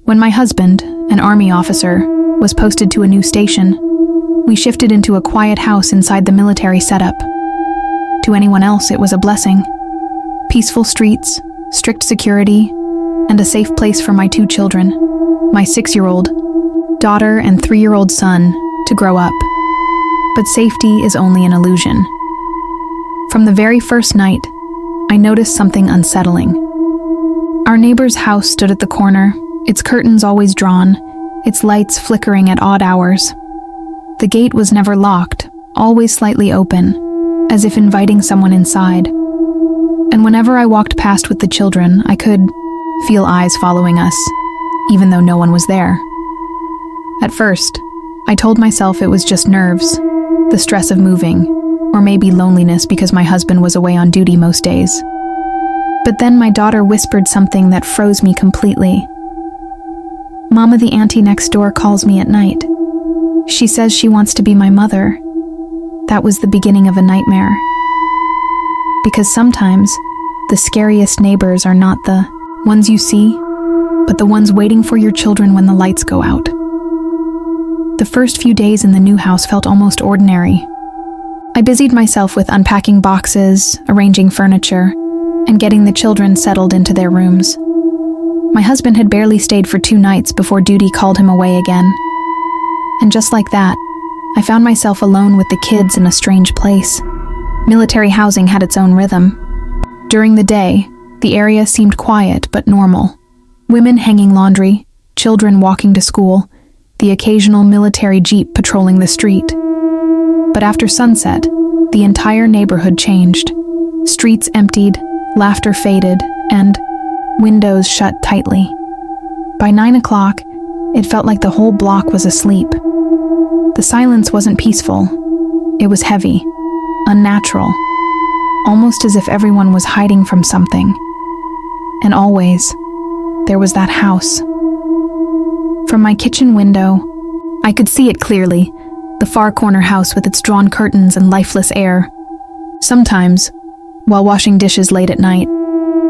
When my husband, an army officer, was posted to a new station, we shifted into a quiet house inside the military setup. To anyone else, it was a blessing. Peaceful streets, strict security, and a safe place for my 2 children, my 6-year-old daughter and 3-year-old son, to grow up. But safety is only an illusion. From the very first night, I noticed something unsettling. Our neighbor's house stood at the corner, its curtains always drawn, its lights flickering at odd hours. The gate was never locked, always slightly open, as if inviting someone inside. And whenever I walked past with the children, I could feel eyes following us, even though no one was there. At first, I told myself it was just nerves, the stress of moving, or maybe loneliness because my husband was away on duty most days. But then my daughter whispered something that froze me completely. "Mama, the auntie next door calls me at night. She says she wants to be my mother." That was the beginning of a nightmare. Because sometimes, the scariest neighbors are not the ones you see, but the ones waiting for your children when the lights go out. The first few days in the new house felt almost ordinary. I busied myself with unpacking boxes, arranging furniture, and getting the children settled into their rooms. My husband had barely stayed for 2 nights before duty called him away again. And just like that, I found myself alone with the kids in a strange place. Military housing had its own rhythm. During the day, the area seemed quiet but normal. Women hanging laundry, children walking to school, the occasional military jeep patrolling the street. But after sunset, the entire neighborhood changed. Streets emptied, laughter faded, and windows shut tightly. By 9 o'clock, it felt like the whole block was asleep. The silence wasn't peaceful. It was heavy, unnatural, almost as if everyone was hiding from something. And always, there was that house. From my kitchen window, I could see it clearly, the far corner house with its drawn curtains and lifeless air. Sometimes, while washing dishes late at night,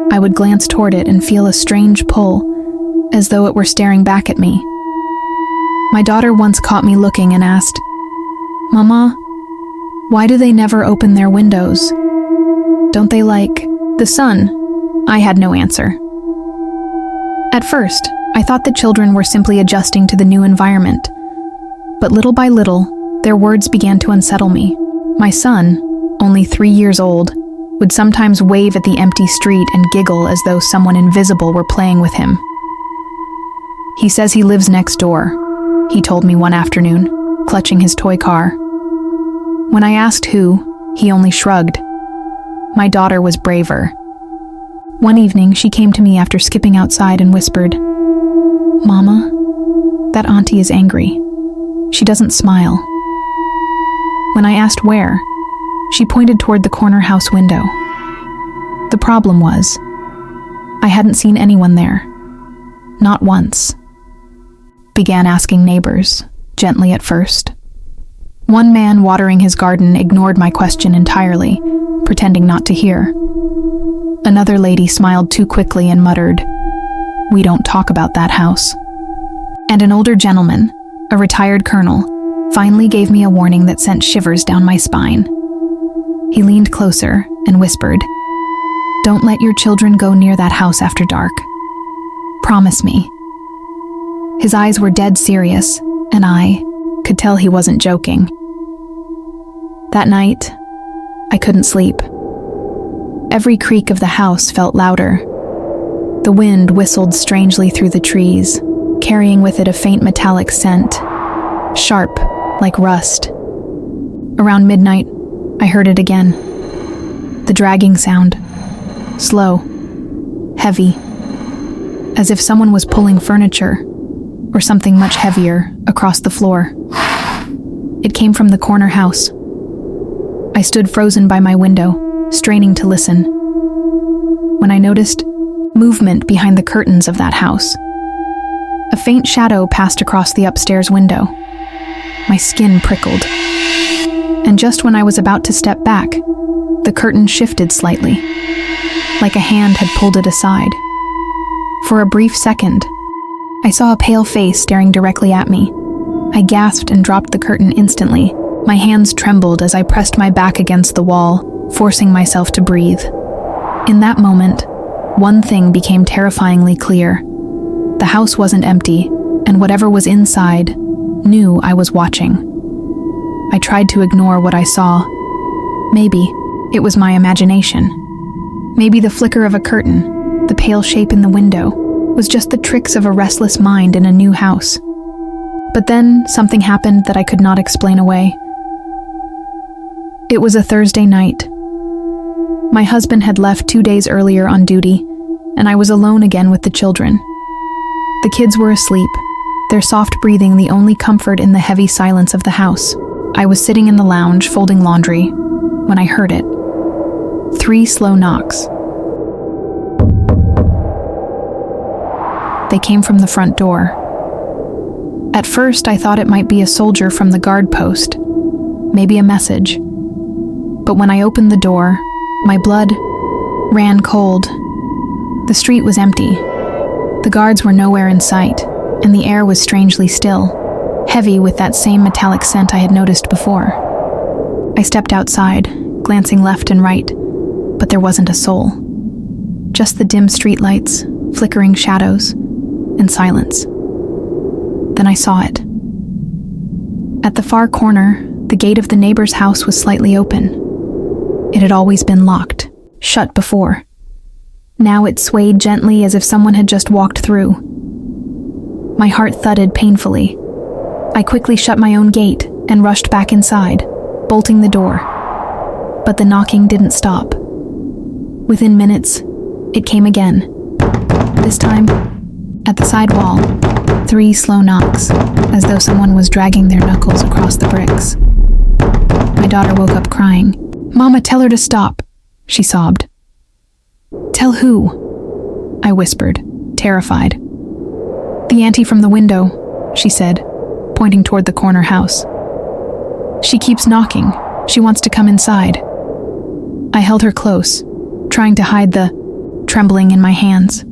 I would glance toward it and feel a strange pull, as though it were staring back at me. My daughter once caught me looking and asked, "Mama, why do they never open their windows? Don't they like the sun?" I had no answer. At first, I thought the children were simply adjusting to the new environment. But little by little, their words began to unsettle me. My son, only 3 years old, would sometimes wave at the empty street and giggle as though someone invisible were playing with him. "He says he lives next door," he told me one afternoon, clutching his toy car. When I asked who, he only shrugged. My daughter was braver. One evening, she came to me after skipping outside and whispered, "Mama, that auntie is angry. She doesn't smile." When I asked where, she pointed toward the corner house window. The problem was, I hadn't seen anyone there. Not once. Began asking neighbors, gently at first. One man watering his garden ignored my question entirely, pretending not to hear. Another lady smiled too quickly and muttered, "We don't talk about that house." And an older gentleman, a retired colonel, finally gave me a warning that sent shivers down my spine. He leaned closer and whispered, "Don't let your children go near that house after dark. Promise me." His eyes were dead serious, and I could tell he wasn't joking. That night, I couldn't sleep. Every creak of the house felt louder. The wind whistled strangely through the trees, carrying with it a faint metallic scent, sharp like rust. Around midnight, I heard it again. The dragging sound, slow, heavy, as if someone was pulling furniture, or something much heavier, across the floor. It came from the corner house. I stood frozen by my window, straining to listen, when I noticed movement behind the curtains of that house. A faint shadow passed across the upstairs window. My skin prickled. And just when I was about to step back, the curtain shifted slightly, like a hand had pulled it aside. For a brief second, I saw a pale face staring directly at me. I gasped and dropped the curtain instantly. My hands trembled as I pressed my back against the wall, forcing myself to breathe. In that moment, one thing became terrifyingly clear. The house wasn't empty, and whatever was inside knew I was watching. I tried to ignore what I saw. Maybe it was my imagination. Maybe the flicker of a curtain, the pale shape in the window, was just the tricks of a restless mind in a new house. But then something happened that I could not explain away. It was a Thursday night. My husband had left 2 days earlier on duty, and I was alone again with the children. The kids were asleep, their soft breathing the only comfort in the heavy silence of the house. I was sitting in the lounge folding laundry when I heard it. 3 slow knocks. They came from the front door. At first, I thought it might be a soldier from the guard post, maybe a message. But when I opened the door, my blood ran cold. The street was empty. The guards were nowhere in sight, and the air was strangely still, heavy with that same metallic scent I had noticed before. I stepped outside, glancing left and right, but there wasn't a soul. Just the dim streetlights, flickering shadows, and silence. Then I saw it. At the far corner, the gate of the neighbor's house was slightly open. It had always been locked, shut before. Now it swayed gently as if someone had just walked through. My heart thudded painfully. I quickly shut my own gate and rushed back inside, bolting the door. But the knocking didn't stop. Within minutes, it came again. This time, at the side wall, 3 slow knocks, as though someone was dragging their knuckles across the bricks. My daughter woke up crying. "Mama, tell her to stop," she sobbed. "Tell who?" I whispered, terrified. "The auntie from the window," she said, pointing toward the corner house. "She keeps knocking. She wants to come inside." I held her close, trying to hide the trembling in my hands.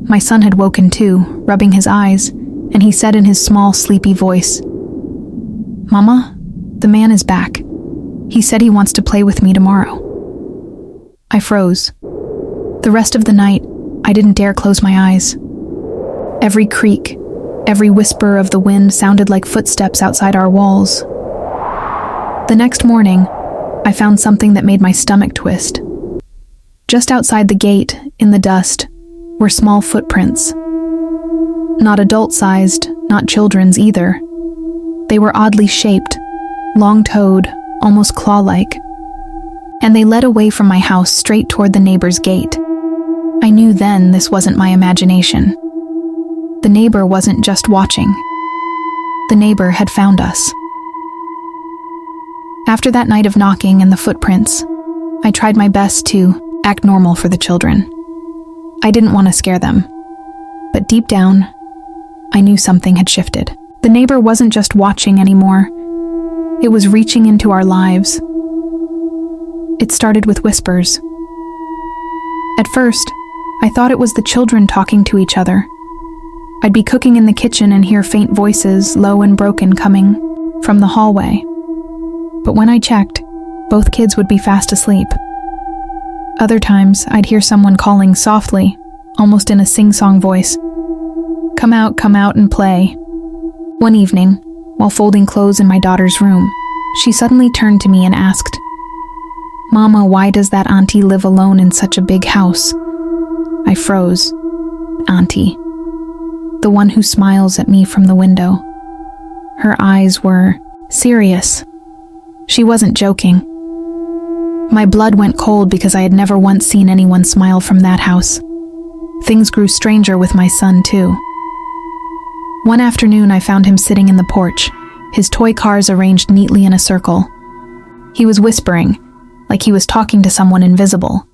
My son had woken too, rubbing his eyes, and he said in his small, sleepy voice, "Mama, the man is back. He said he wants to play with me tomorrow." I froze. The rest of the night, I didn't dare close my eyes. Every creak, every whisper of the wind sounded like footsteps outside our walls. The next morning, I found something that made my stomach twist. Just outside the gate, in the dust, were small footprints. Not adult-sized, not children's either. They were oddly shaped, long-toed, almost claw-like. And they led away from my house straight toward the neighbor's gate. I knew then this wasn't my imagination. The neighbor wasn't just watching. The neighbor had found us. After that night of knocking and the footprints, I tried my best to act normal for the children. I didn't want to scare them. But deep down, I knew something had shifted. The neighbor wasn't just watching anymore. It was reaching into our lives. It started with whispers. At first, I thought it was the children talking to each other. I'd be cooking in the kitchen and hear faint voices, low and broken, coming from the hallway. But when I checked, both kids would be fast asleep. Other times, I'd hear someone calling softly, almost in a sing-song voice, come out and play." One evening, while folding clothes in my daughter's room, she suddenly turned to me and asked, "Mama, why does that auntie live alone in such a big house?" I froze. Auntie. The one who smiles at me from the window. Her eyes were serious. She wasn't joking. My blood went cold because I had never once seen anyone smile from that house. Things grew stranger with my son, too. One afternoon, I found him sitting in the porch, his toy cars arranged neatly in a circle. He was whispering, like he was talking to someone invisible.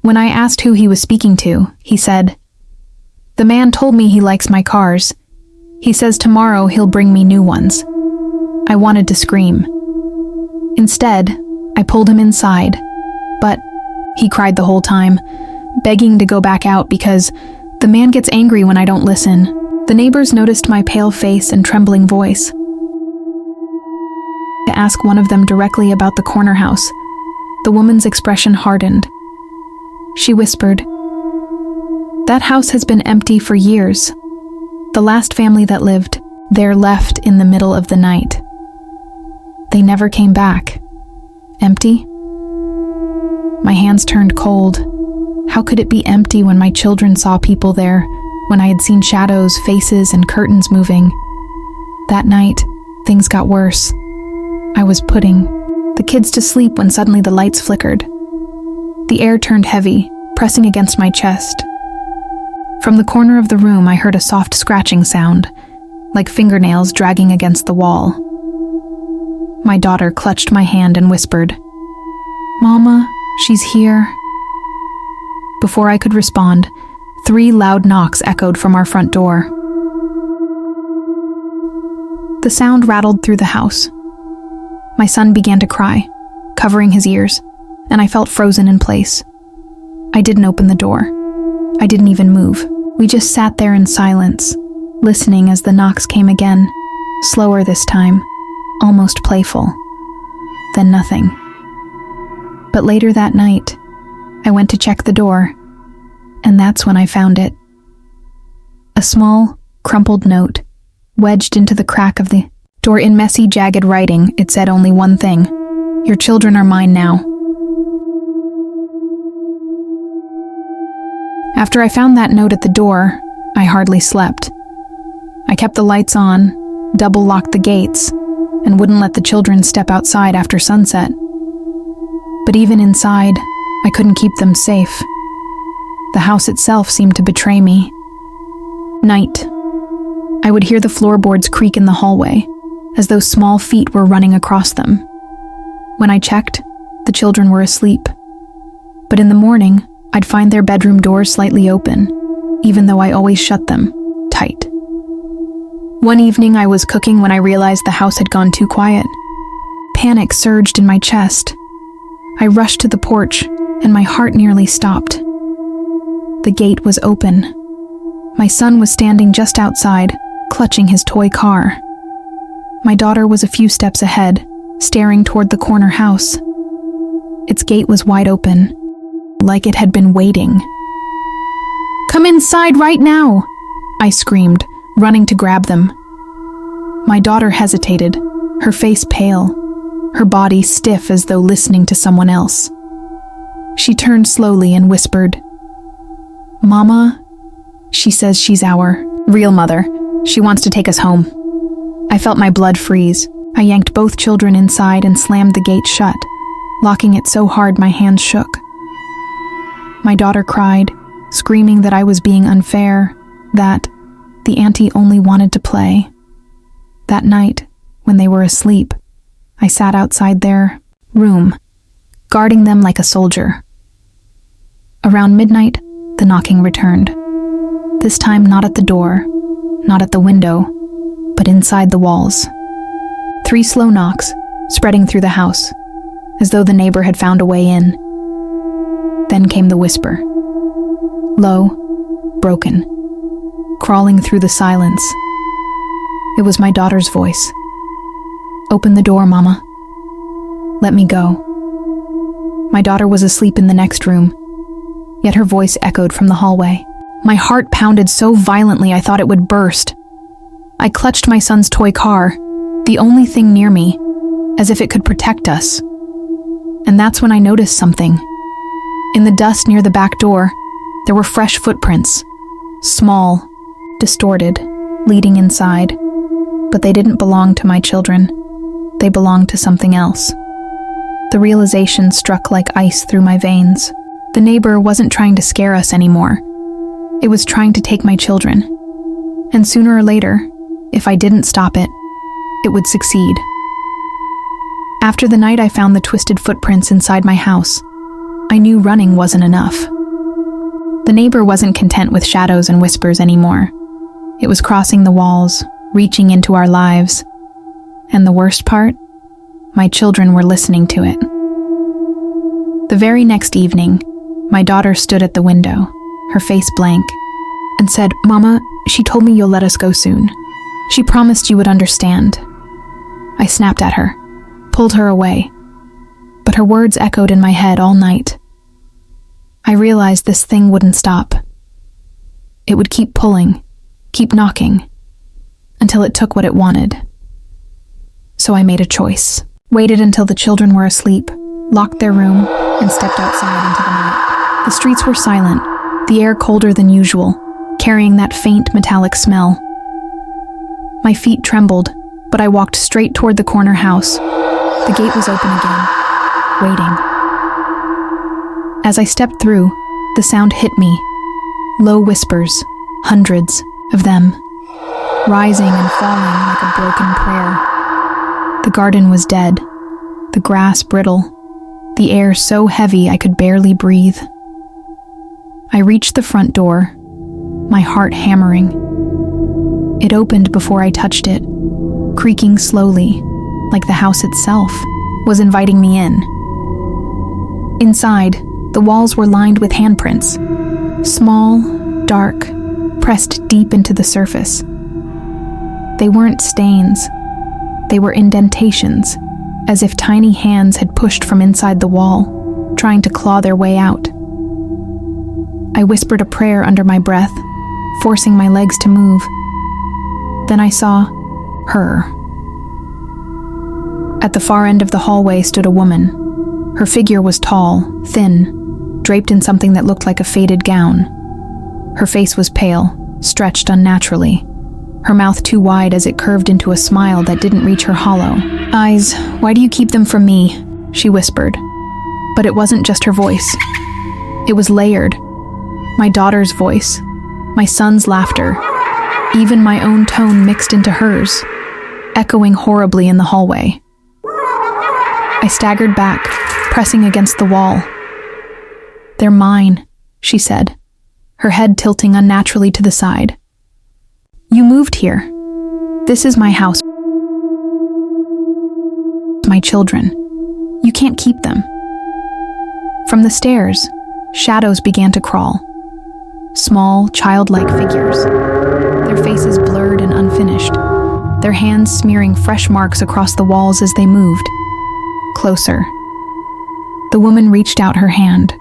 When I asked who he was speaking to, he said, "The man told me he likes my cars. He says tomorrow he'll bring me new ones." I wanted to scream. Instead, I pulled him inside, but he cried the whole time, begging to go back out because The man gets angry when I don't listen. The neighbors noticed my pale face and trembling voice. To ask one of them directly about the corner house, the woman's expression hardened. She whispered, "That house has been empty for years. The last family that lived there left in the middle of the night. They never came back. Empty?" My hands turned cold. How could it be empty when my children saw people there, when I had seen shadows, faces, and curtains moving? That night, things got worse. I was putting the kids to sleep when suddenly the lights flickered. The air turned heavy, pressing against my chest. From the corner of the room, I heard a soft scratching sound, like fingernails dragging against the wall. My daughter clutched my hand and whispered, "Mama, she's here." Before I could respond, 3 loud knocks echoed from our front door. The sound rattled through the house. My son began to cry, covering his ears, and I felt frozen in place. I didn't open the door. I didn't even move. We just sat there in silence, listening as the knocks came again, slower this time, almost playful. Then nothing. But later that night, I went to check the door, and that's when I found it. A small, crumpled note, wedged into the crack of the door in messy, jagged writing. It said only one thing: "Your children are mine now." After I found that note at the door, I hardly slept. I kept the lights on, double-locked the gates, and wouldn't let the children step outside after sunset. But even inside, I couldn't keep them safe. The house itself seemed to betray me. Night. I would hear the floorboards creak in the hallway, as though small feet were running across them. When I checked, the children were asleep. But in the morning, I'd find their bedroom doors slightly open, even though I always shut them tight. One evening I was cooking when I realized the house had gone too quiet. Panic surged in my chest. I rushed to the porch, and my heart nearly stopped. The gate was open. My son was standing just outside, clutching his toy car. My daughter was a few steps ahead, staring toward the corner house. Its gate was wide open, like it had been waiting. "Come inside right now!" I screamed, running to grab them. My daughter hesitated, her face pale, her body stiff as though listening to someone else. She turned slowly and whispered, "Mama, she says she's our real mother. She wants to take us home." I felt my blood freeze. I yanked both children inside and slammed the gate shut, locking it so hard my hands shook. My daughter cried, screaming that I was being unfair, that the auntie only wanted to play. That night, when they were asleep, I sat outside their room, guarding them like a soldier. Around midnight, the knocking returned. This time not at the door, not at the window, but inside the walls. 3 slow knocks, spreading through the house, as though the neighbor had found a way in. Then came the whisper. Low, broken, crawling through the silence. It was my daughter's voice. "Open the door, Mama. Let me go." My daughter was asleep in the next room, yet her voice echoed from the hallway. My heart pounded so violently I thought it would burst. I clutched my son's toy car, the only thing near me, as if it could protect us. And that's when I noticed something. In the dust near the back door, there were fresh footprints, small, distorted, leading inside. But they didn't belong to my children. They belonged to something else. The realization struck like ice through my veins. The neighbor wasn't trying to scare us anymore. It was trying to take my children. And sooner or later, if I didn't stop it, it would succeed. After the night I found the twisted footprints inside my house, I knew running wasn't enough. The neighbor wasn't content with shadows and whispers anymore. It was crossing the walls, reaching into our lives. And the worst part? My children were listening to it. The very next evening, my daughter stood at the window, her face blank. and said, "Mama, she told me you'll let us go soon. She promised you would understand." I snapped at her, pulled her away, but her words echoed in my head all night. I realized this thing wouldn't stop. It would keep pulling, keep knocking, until it took what it wanted. So I made a choice. Waited until the children were asleep, locked their room, and stepped outside into the night. The streets were silent, the air colder than usual, carrying that faint metallic smell. My feet trembled, but I walked straight toward the corner house. The gate was open again, waiting. As I stepped through, the sound hit me. Low whispers, hundreds of them, rising and falling like a broken prayer. The garden was dead, the grass brittle, the air so heavy I could barely breathe. I reached the front door, my heart hammering. It opened before I touched it, creaking slowly, like the house itself was inviting me in. Inside, the walls were lined with handprints, small, dark, pressed deep into the surface. They weren't stains. They were indentations, as if tiny hands had pushed from inside the wall, trying to claw their way out. I whispered a prayer under my breath, forcing my legs to move. Then I saw her. At the far end of the hallway stood a woman. Her figure was tall, thin, draped in something that looked like a faded gown. Her face was pale, stretched unnaturally, her mouth too wide as it curved into a smile that didn't reach her hollow. "Eyes, why do you keep them from me?" she whispered. But it wasn't just her voice. It was layered. My daughter's voice, my son's laughter, even my own tone mixed into hers, echoing horribly in the hallway. I staggered back, pressing against the wall. "They're mine," she said, her head tilting unnaturally to the side. "You moved here. This is my house. My children. You can't keep them." From the stairs, shadows began to crawl. Small, childlike figures, their faces blurred and unfinished, their hands smearing fresh marks across the walls as they moved. Closer. The woman reached out her hand.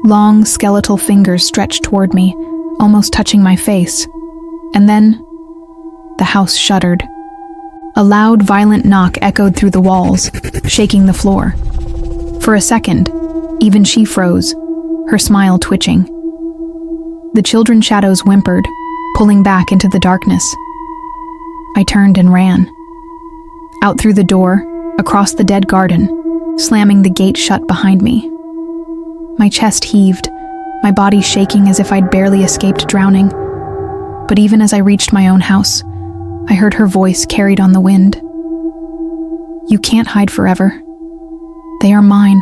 Long, skeletal fingers stretched toward me, almost touching my face. And then, the house shuddered. A loud, violent knock echoed through the walls, shaking the floor. For a second, even she froze, her smile twitching. The children's shadows whimpered, pulling back into the darkness. I turned and ran. Out through the door, across the dead garden, slamming the gate shut behind me. My chest heaved, my body shaking as if I'd barely escaped drowning. But even as I reached my own house, I heard her voice carried on the wind. "You can't hide forever. They are mine."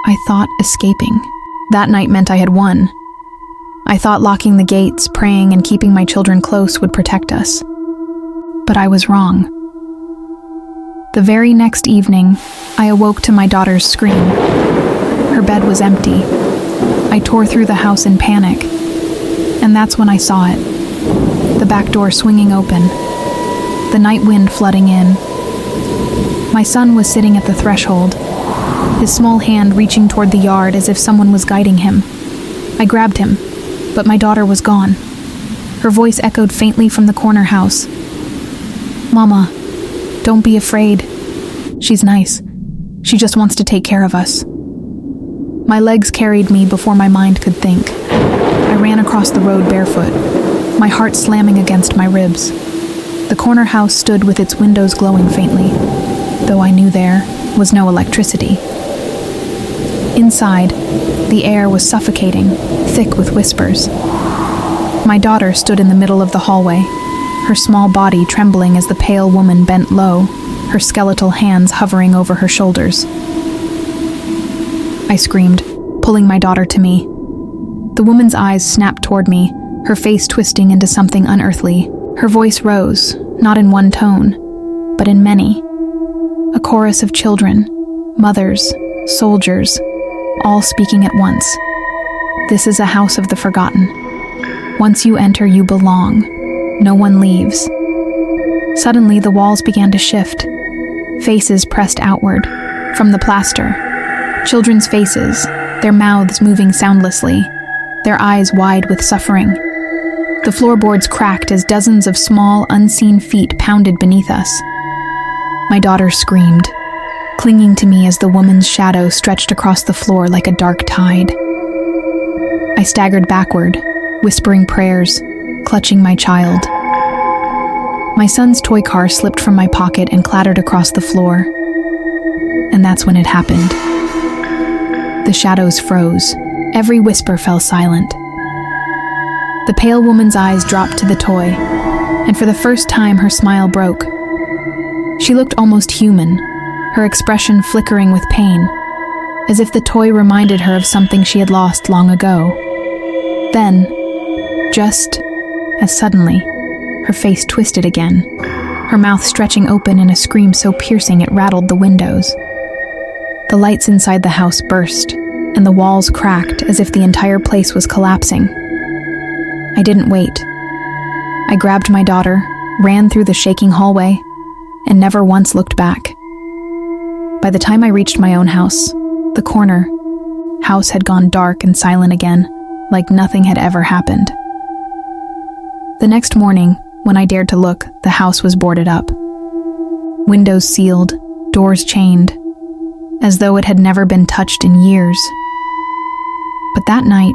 I thought escaping. That night meant I had won. I thought locking the gates, praying, and keeping my children close would protect us. But I was wrong. The very next evening, I awoke to my daughter's scream. Her bed was empty. I tore through the house in panic, and that's when I saw it. The back door swinging open, the night wind flooding in. My son was sitting at the threshold, his small hand reaching toward the yard as if someone was guiding him. I grabbed him, but my daughter was gone. Her voice echoed faintly from the corner house. "Mama, don't be afraid. She's nice. She just wants to take care of us." My legs carried me before my mind could think. I ran across the road barefoot, my heart slamming against my ribs. The corner house stood with its windows glowing faintly, though I knew there was no electricity. Inside, the air was suffocating, thick with whispers. My daughter stood in the middle of the hallway, her small body trembling as the pale woman bent low, her skeletal hands hovering over her shoulders. I screamed, pulling my daughter to me. The woman's eyes snapped toward me, her face twisting into something unearthly. Her voice rose, not in one tone, but in many. A chorus of children, mothers, soldiers, all speaking at once. "This is a house of the forgotten. Once you enter, you belong. No one leaves. Suddenly, the walls began to shift. Faces pressed outward, from the plaster. Children's faces, their mouths moving soundlessly, their eyes wide with suffering. The floorboards cracked as dozens of small, unseen feet pounded beneath us. My daughter screamed, clinging to me as the woman's shadow stretched across the floor like a dark tide. I staggered backward, whispering prayers, clutching my child. My son's toy car slipped from my pocket and clattered across the floor. And that's when it happened. The shadows froze. Every whisper fell silent. The pale woman's eyes dropped to the toy, and for the first time her smile broke. She looked almost human, her expression flickering with pain, as if the toy reminded her of something she had lost long ago. Then, just as suddenly, her face twisted again, her mouth stretching open in a scream so piercing it rattled the windows. The lights inside the house burst, and the walls cracked as if the entire place was collapsing. I didn't wait. I grabbed my daughter, ran through the shaking hallway, and never once looked back. By the time I reached my own house, the corner house had gone dark and silent again, like nothing had ever happened. The next morning, when I dared to look, the house was boarded up. Windows sealed, doors chained, as though it had never been touched in years. But that night,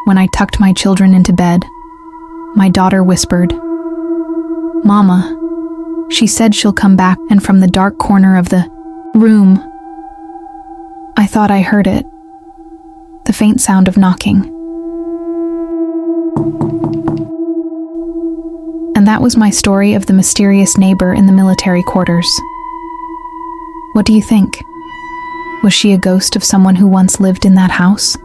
when I tucked my children into bed, my daughter whispered, "Mama." She said she'll come back, and from the dark corner of the room, I thought I heard it, the faint sound of knocking. And that was my story of the mysterious neighbor in the military quarters. What do you think? Was she a ghost of someone who once lived in that house?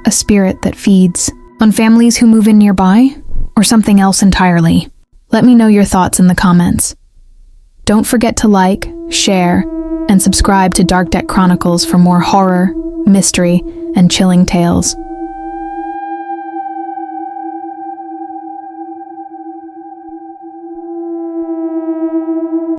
A spirit that feeds on families who move in nearby? Or something else entirely? Let me know your thoughts in the comments. Don't forget to like, share, and subscribe to Dark Deck Chronicles for more horror, mystery, and chilling tales.